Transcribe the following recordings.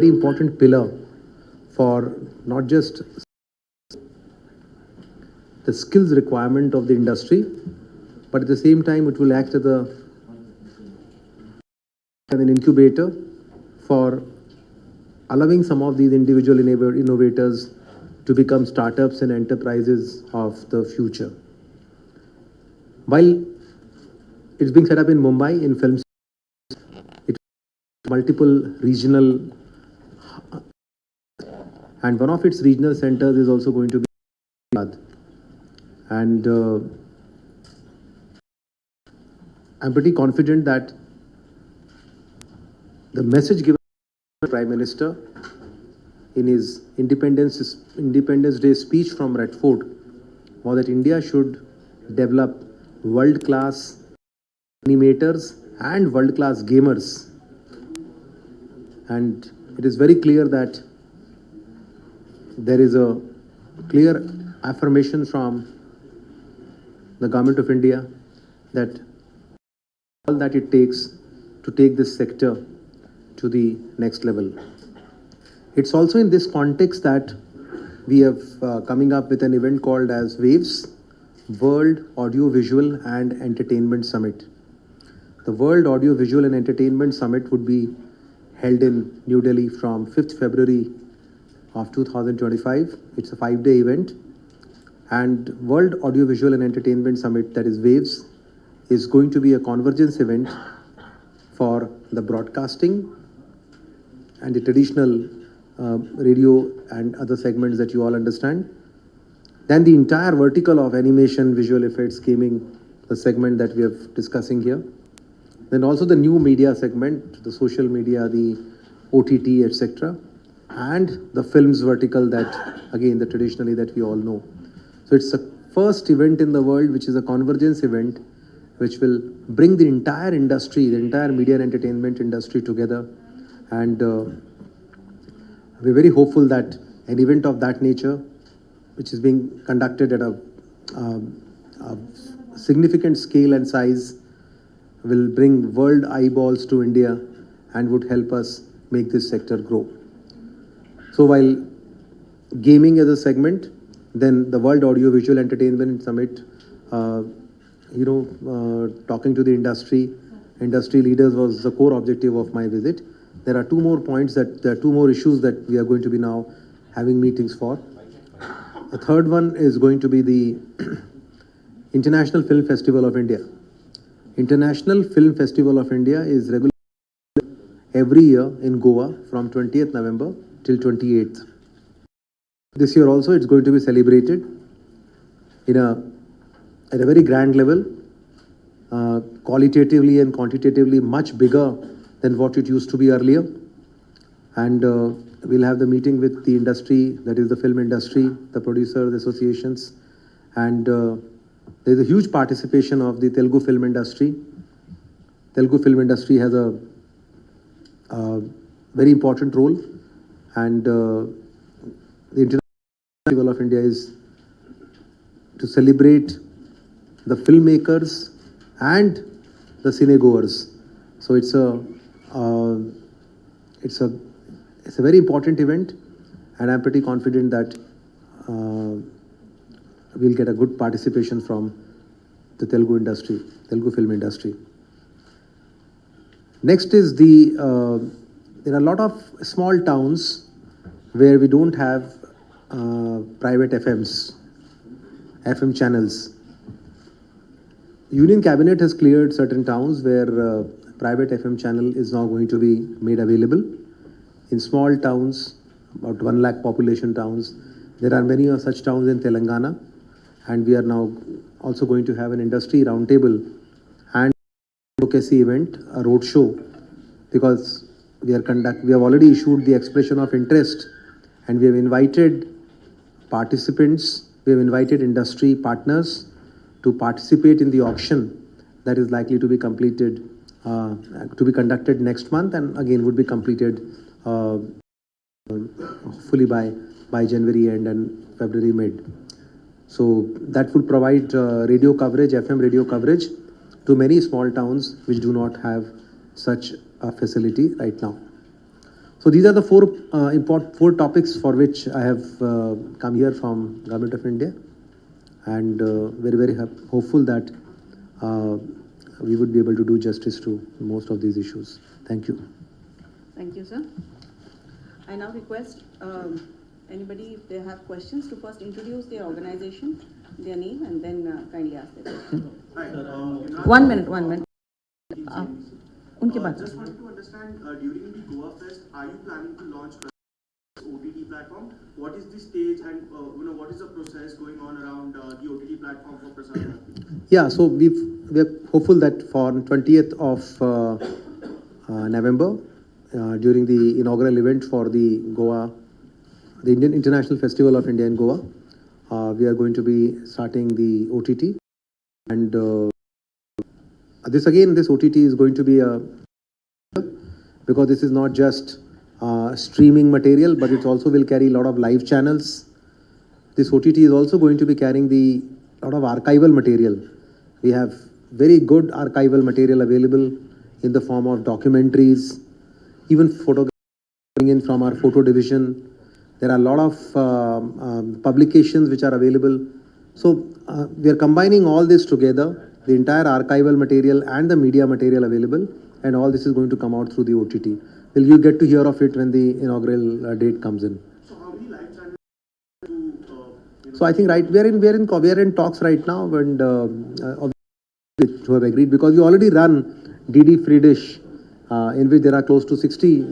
very important pillar for not just the skills requirement of the industry, but at the same time it will act as an incubator for allowing some of these individual innovators to become startups and enterprises of the future. While it's being set up in Mumbai in films, it multiple regional, and one of its regional centers is also going to be and I'm pretty confident that the message given by the Prime Minister in his Independence Day speech from Red Fort was that India should develop world-class animators and world-class gamers. And it is very clear that there is a clear affirmation from the Government of India that all that it takes to take this sector to the next level. It's also in this context that we have coming up with an event called as WAVES, World Audio Visual and Entertainment Summit. The World Audio Visual and Entertainment Summit would be held in New Delhi from 5th February of 2025. It's a 5-day event. And World Audio Visual and Entertainment Summit, that is WAVES, is going to be a convergence event for the broadcasting and the traditional radio and other segments that you all understand. Then the entire vertical of animation, visual effects, gaming, the segment that we are discussing here. Then also the new media segment, the social media, the OTT, etc. And the films vertical that, again, the traditionally that we all know. So it's the first event in the world which is a convergence event which will bring the entire industry, the entire media and entertainment industry together. And we're very hopeful that an event of that nature, which is being conducted at a significant scale and size, will bring world eyeballs to India and would help us make this sector grow. So while gaming as a segment, then the World Audio Visual Entertainment Summit, talking to the industry leaders was the core objective of my visit. There are two more points there are two more issues that we are going to be now having meetings for. The third one is going to be the International Film Festival of India. International Film Festival of India is regular every year in Goa from 20th November till 28th. This year also it's going to be celebrated at a very grand level, qualitatively and quantitatively much bigger than what it used to be earlier. And we'll have the meeting with the industry, that is the film industry, the producers, associations, and there's a huge participation of the Telugu film industry. Telugu film industry has a very important role, and the International Festival of India is to celebrate the filmmakers and the cinegoers. So it's a very important event, and I'm pretty confident that we'll get a good participation from the Telugu industry, Telugu film industry. Next is there are a lot of small towns where we don't have private FM channels. Union Cabinet has cleared certain towns where private FM channel is now going to be made available. In small towns, about 1 lakh population towns, there are many of such towns in Telangana, and we are now also going to have an industry roundtable and advocacy event, a road show, because we have already issued the expression of interest, and we have invited participants, we have invited industry partners to participate in the auction that is likely to be completed, to be conducted next month, and again would be completed fully by January end and February mid. So that would provide radio coverage, FM radio coverage to many small towns which do not have such a facility right now. So these are the four topics for which I have come here from Government of India, and very hopeful that we would be able to do justice to most of these issues. Thank you. Thank you, sir. I now request anybody, if they have questions, to first introduce their organization, their name, and then kindly ask their question. One minute. Unke baat. Just wanted to understand, during the Goa Fest, are you planning to launch OTT platform? What is the stage and what is the process going on around the OTT platform for Prasad? Yeah, so we're hopeful that for 20th of November, during the inaugural event for the Indian International Festival of India in Goa, we are going to be starting the OTT, and this OTT is going to be because this is not just streaming material, but it also will carry a lot of live channels. This OTT is also going to be carrying a lot of archival material. We have very good archival material available in the form of documentaries, even photographs coming in from our photo division. There are a lot of publications which are available. So we are combining all this together, the entire archival material and the media material available, and all this is going to come out through the OTT. Well, you get to hear of it when the inaugural date comes in. So how many live channels So I think we are in talks right now, and to have agreed, because we already run DD Free Dish, in which there are close to 60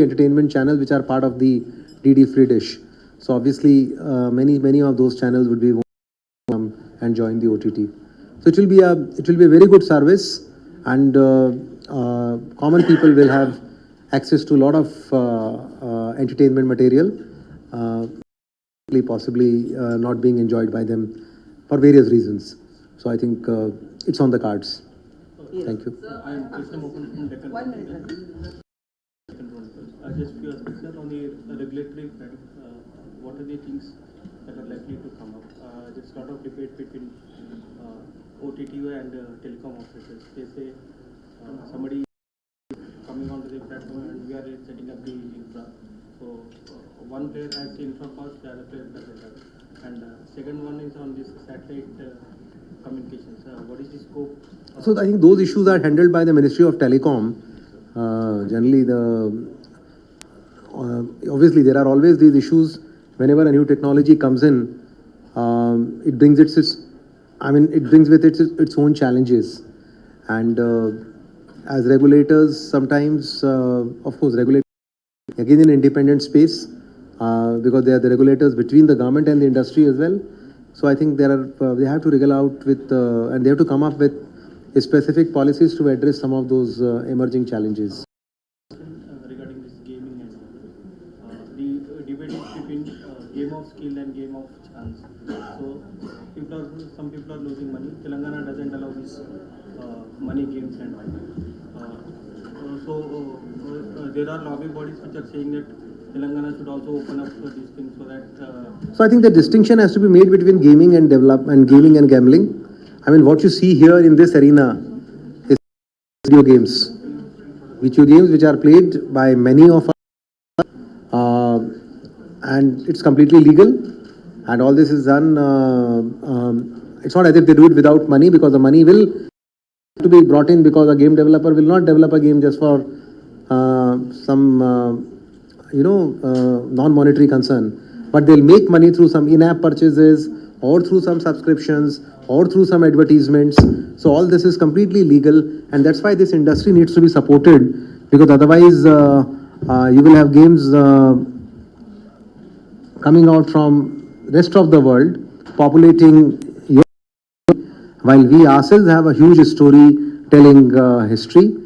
entertainment channels which are part of the DD Free Dish. So obviously many of those channels would be and join the OTT. So it will be a very good service, and common people will have access to a lot of entertainment material, possibly not being enjoyed by them for various reasons. So I think it's on the cards. Yes. Thank you. One minute. Just few aspects on the regulatory front. What are the things that are likely to come up? There's a lot of debate between OTT and telecom operators. They say somebody coming onto the platform and we are setting up the infra. So one player has the infra cost, the other player doesn't have. And second one is on this satellite communications. What is the scope? So I think those issues are handled by the Ministry of Telecom. Generally, obviously there are always these issues whenever a new technology comes in. It brings with it its own challenges, and as regulators sometimes, of course, regulators again in independent space, because they are the regulators between the government and the industry as well. So I think they have to wriggle out with and they have to come up with specific policies to address some of those emerging challenges. Regarding this gaming and the debate is between game of skill and game of chance. So some people are losing money. Telangana doesn't allow this money games and all. There are lobby bodies which are saying that Telangana should also open up these things so that. So I think the distinction has to be made between gaming and gaming and gambling. I mean, what you see here in this arena is video games which are played by many of us, and it's completely legal, and all this is done. It's not as if they do it without money, because the money will to be brought in, because a game developer will not develop a game just for some non-monetary concern, but they'll make money through some in-app purchases, or through some subscriptions, or through some advertisements. So all this is completely legal, and that's why this industry needs to be supported, because otherwise you will have games coming out from rest of the world populating your, while we ourselves have a huge storytelling history,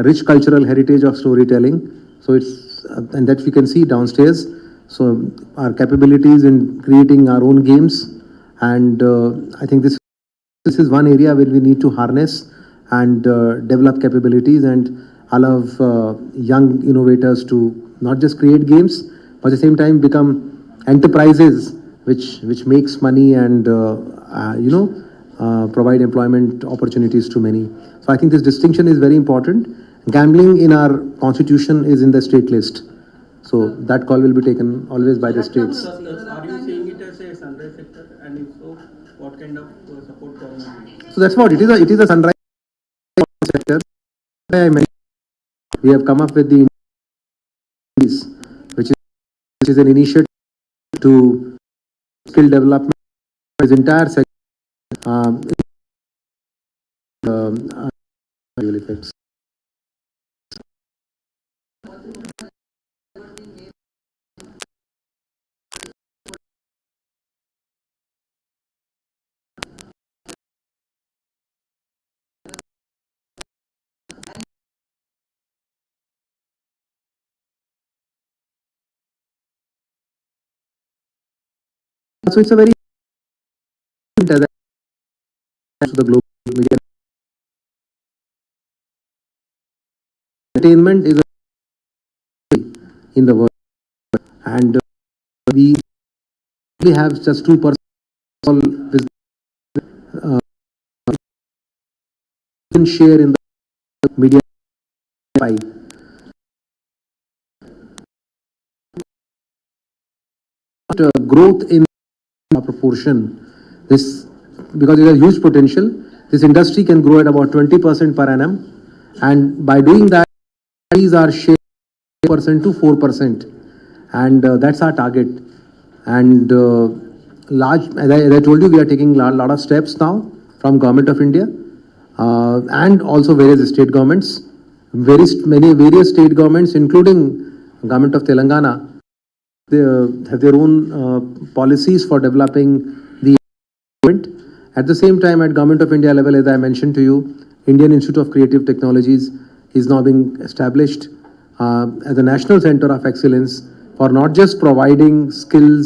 rich cultural heritage of storytelling. So it's and that we can see downstairs. So our capabilities in creating our own games, and I think this is one area where we need to harness and develop capabilities and allow young innovators to not just create games, but at the same time become enterprises which makes money and provide employment opportunities to many. So I think this distinction is very important, Gambling in our constitution is in the state list. So that call will be taken always by the states. Are you seeing it as a sunrise sector? And if so, what kind of support government? So that's what it is. It is a sunrise sector. We have come up with the which is an initiative to skill development. This entire sector. Effects. So it's a very to the global media. Entertainment is in the world, and we have just 2% share in the media pie. Growth in proportion, this because it has huge potential. This industry can grow at about 20% per annum, and by doing that, these are share 8% to 4%, and that's our target. And large, as I told you, we are taking a lot of steps now from Government of India and also various state governments. Various state governments, including Government of Telangana, they have their own policies for developing the environment. At the same time, at Government of India level, as I mentioned to you, Indian Institute of Creative Technologies is now being established as a national center of excellence for not just providing skilled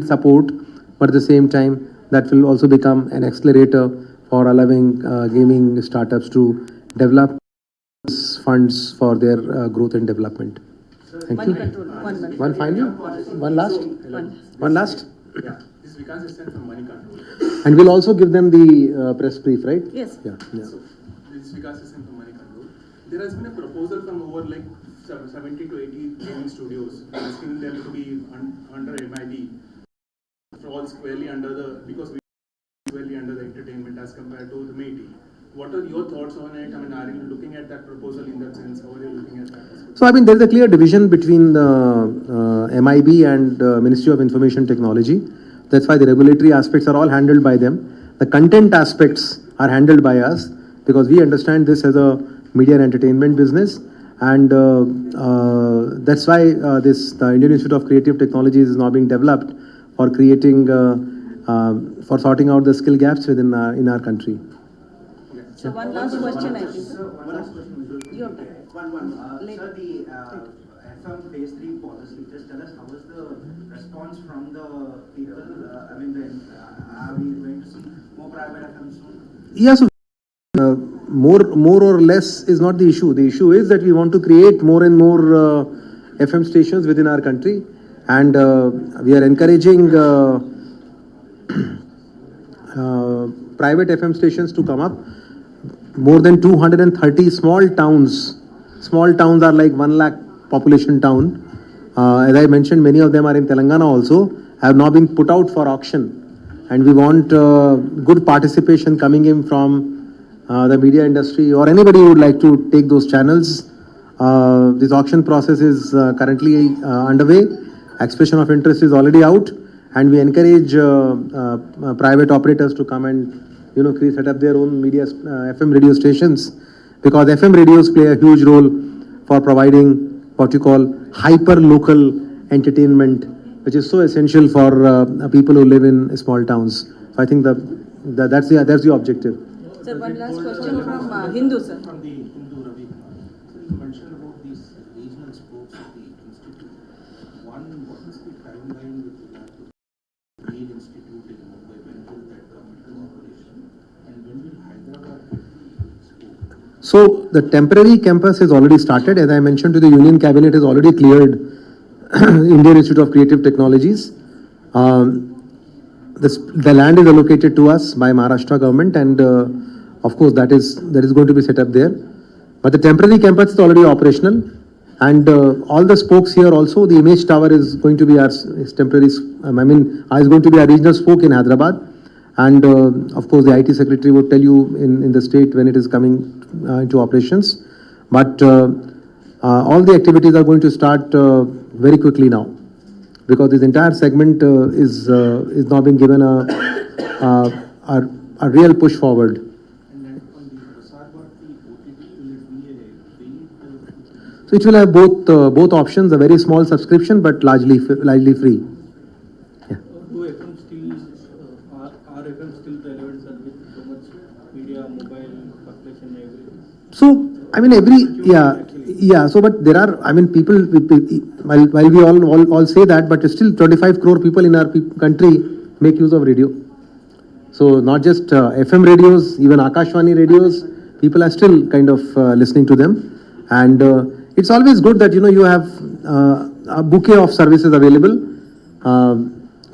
support, but at the same time, that will also become an accelerator for allowing gaming startups to develop funds for their growth and development. Thank you. One final? One last? One last? Yeah, this Vikas is sent from money control. And we'll also give them the press brief, right? Yes. Yeah. So, this Vikas is sent from money control. There has been a proposal from over like 70 to 80 gaming studios asking them to be under MIB, all squarely under the, because we squarely under the entertainment as compared to the MIT. What are your thoughts on it? I mean, are you looking at that proposal in that sense? How are you looking at that? So, I mean, there is a clear division between the MIB and Ministry of Information Technology. That's why the regulatory aspects are all handled by them. The content aspects are handled by us because we understand this as a media and entertainment business. And that's why the Indian Institute of Creative Technologies is now being developed for creating, for sorting out the skill gaps within in our country. So one last question, I think. One last question. You have Sir, the FM phase 3 policy, just tell us how is the response from the people? I mean, are we going to see more private FM soon? Yeah, so more or less is not the issue. The issue is that we want to create more and more FM stations within our country, and we are encouraging private FM stations to come up. More than 230 small towns. Small towns are like 1 lakh population town. As I mentioned, many of them are in Telangana also, have now been put out for auction. And we want good participation coming in from the media industry or anybody who would like to take those channels. This auction process is currently underway. Expression of interest is already out. And we encourage private operators to come and set up their own media FM radio stations, because FM radios play a huge role for providing what you call hyper local entertainment, which is so essential for people who live in small towns. So I think that's the objective. Sir, one last question from Hindu, sir. From the Hindu Ravi. So you mentioned about these regional spokes of the institute. One, what is the timeline with regard to the main institute in Mumbai? When will that come into operation? And when will Hyderabad get the spoke? So the temporary campus has already started. As I mentioned to the Union Cabinet, has already cleared Indian Institute of Creative Technologies. The land is allocated to us by Maharashtra government, and of course that is going to be set up there. But the temporary campus is already operational, and all the spokes here also, the image tower is going to be our is temporary, is going to be a regional spoke in Hyderabad. And of course, the IT secretary would tell you in the state when it is coming into operations. But all the activities are going to start very quickly now, because this entire segment is now being given a real push forward. So it will have both options, a very small subscription, but largely free. Yeah. Do FM still are FM still relevant, sir, with so much media, mobile, population, everything? So I mean So but there are, I mean, people while we all say that, but still 25 crore people in our country make use of radio. So not just FM radios, even Akashvani radios, people are still kind of listening to them. And it's always good that, you have a bouquet of services available.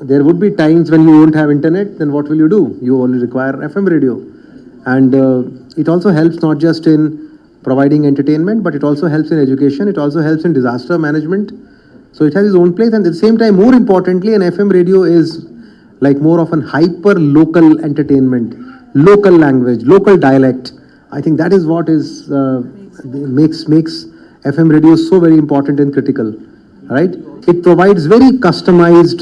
There would be times when you won't have internet, then what will you do? You only require FM radio. And it also helps not just in providing entertainment, but it also helps in education. It also helps in disaster management. So it has its own place. And at the same time, more importantly, an FM radio is like more of an hyper local entertainment, local language, local dialect. I think that is what is makes FM radio so very important and critical, right? It provides very customized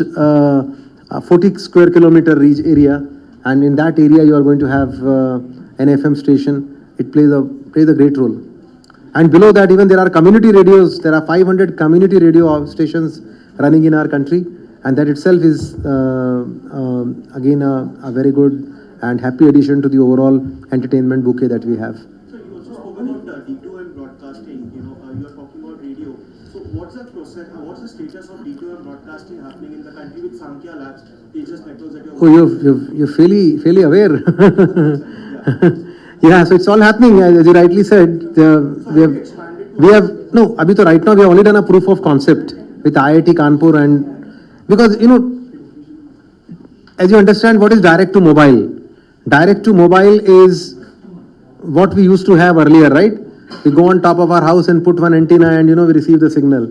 40 square kilometer area, and in that area you are going to have an FM station. It plays a great role. And below that, even there are community radios. There are 500 community radio stations running in our country, and that itself is again a very good and happy addition to the overall entertainment bouquet that we have. So you also spoke about D2M broadcasting. You are talking about radio. So what's the process? What's the status of D2M broadcasting happening in the country with Sanjay Labs, Tejas networks that you're fairly aware. Yeah, so it's all happening, as you rightly said. We have no, Abhi, right now we have only done a proof of concept with IIT Kanpur, and because as you understand, what is direct to mobile? Direct to mobile is what we used to have earlier, right? We go on top of our house and put one antenna, and we receive the signal.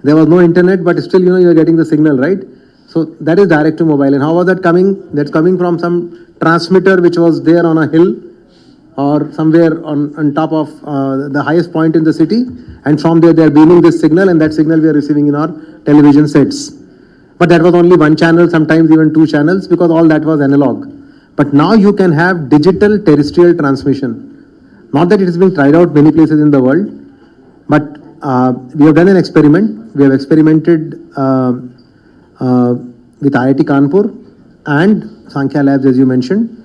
There was no internet, but still you are getting the signal, right? So that is direct to mobile. And how was that coming? That's coming from some transmitter which was there on a hill, or somewhere on top of the highest point in the city, and from there they are beaming this signal, and that signal we are receiving in our television sets. But that was only one channel, sometimes even two channels, because all that was analog. But now you can have digital terrestrial transmission. Not that it is being tried out many places in the world, but we have done an experiment. We have experimented with IIT Kanpur and Sankhya Labs, as you mentioned.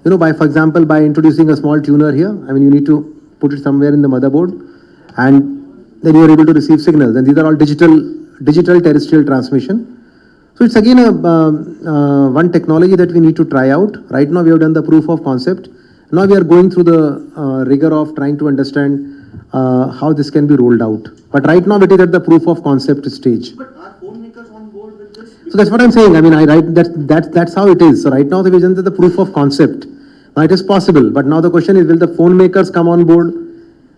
For example, by introducing a small tuner here, you need to put it somewhere in the motherboard, and then you are able to receive signals. And these are all digital terrestrial transmission. So it's again one technology that we need to try out. Right now we have done the proof of concept. Now we are going through the rigor of trying to understand how this can be rolled out. But right now it is at the proof of concept stage. But are phone makers on board with this? So that's what I'm saying. That's how it is. So right now the vision is the proof of concept. Now it is possible, but now the question is, will the phone makers come on board?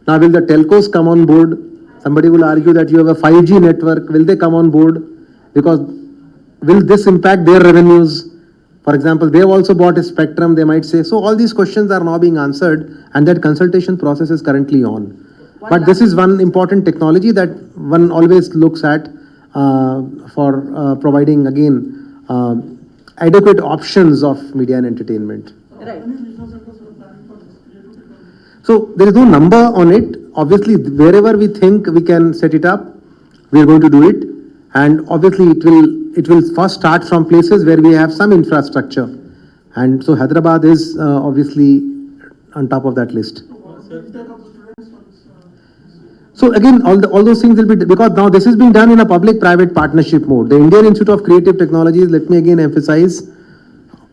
Now will the telcos come on board? Somebody will argue that you have a 5G network. Will they come on board? Because will this impact their revenues? For example, they have also bought a spectrum, they might say. So all these questions are now being answered, and that consultation process is currently on. But this is one important technology that one always looks at for providing, again, adequate options of media and entertainment. Right. So there is no number on it. Obviously, wherever we think we can set it up, we are going to do it. And obviously, it will first start from places where we have some infrastructure. And so Hyderabad is obviously on top of that list. So again, all those things will be, because now this is being done in a public-private partnership mode. The Indian Institute of Creative Technologies, let me again emphasize,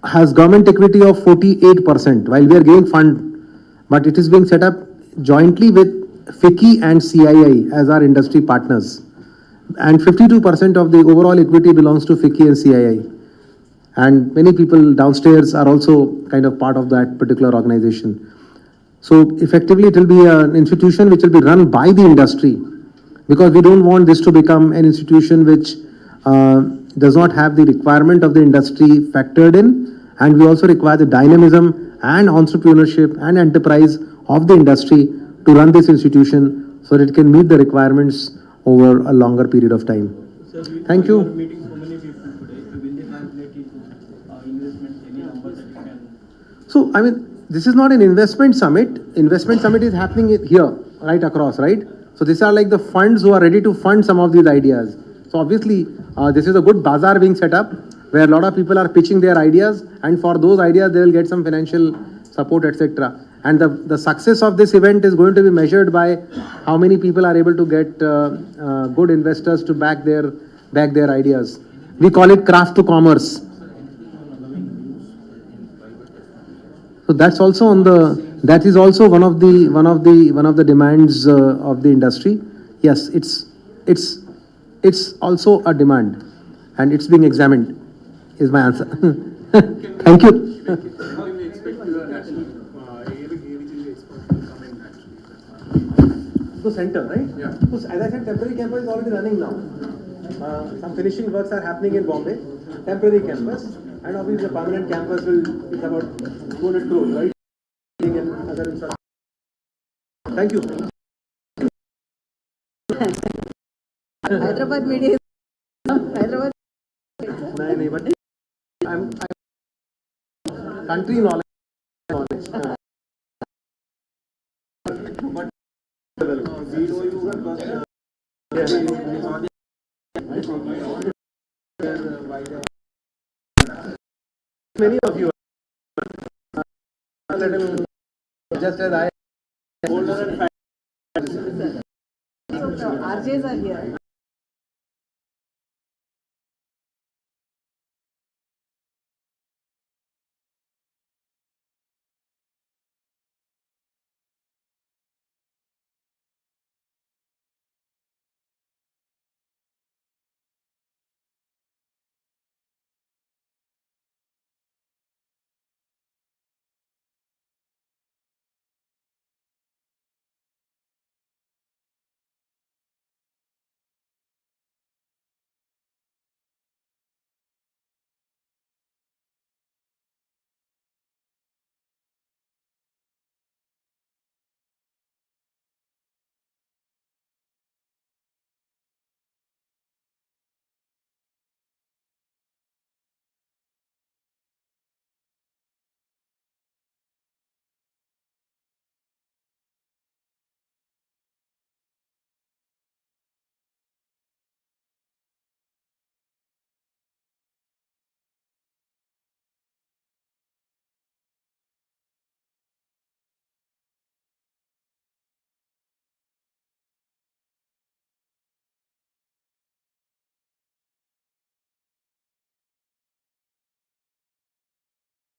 has government equity of 48%, while we are giving fund, but it is being set up jointly with FICCI and CII as our industry partners. And 52% of the overall equity belongs to FICCI and CII. And many people downstairs are also kind of part of that particular organization. So effectively, it will be an institution which will be run by the industry, because we don't want this to become an institution which does not have the requirement of the industry factored in, and we also require the dynamism and entrepreneurship and enterprise of the industry to run this institution so that it can meet the requirements over a longer period of time. Sir, Thank you. are meeting so many people today. Will they translate into investments? Any numbers that you can? So, I mean, this is not an investment summit. Investment summit is happening here, right across, right? So these are like the funds who are ready to fund some of these ideas. So obviously, this is a good bazaar being set up where a lot of people are pitching their ideas, and for those ideas, they will get some financial support, etc. And the success of this event is going to be measured by how many people are able to get good investors to back their ideas. We call it craft to commerce. So that's also that is also one of the demands of the industry. Yes, it's also a demand, and it's being examined, is my answer. Thank you. Can we expect the national AVGC expert to come in actually? The center, right? Yeah. So as I said, temporary campus is already running now. Some finishing works are happening in Bombay. Temporary campus, and obviously the permanent campus is about 200 crores, right? And other infrastructure. Thank you. Hyderabad media. Hyderabad. No, but I'm country knowledge. But many of you just as I So RJs are here.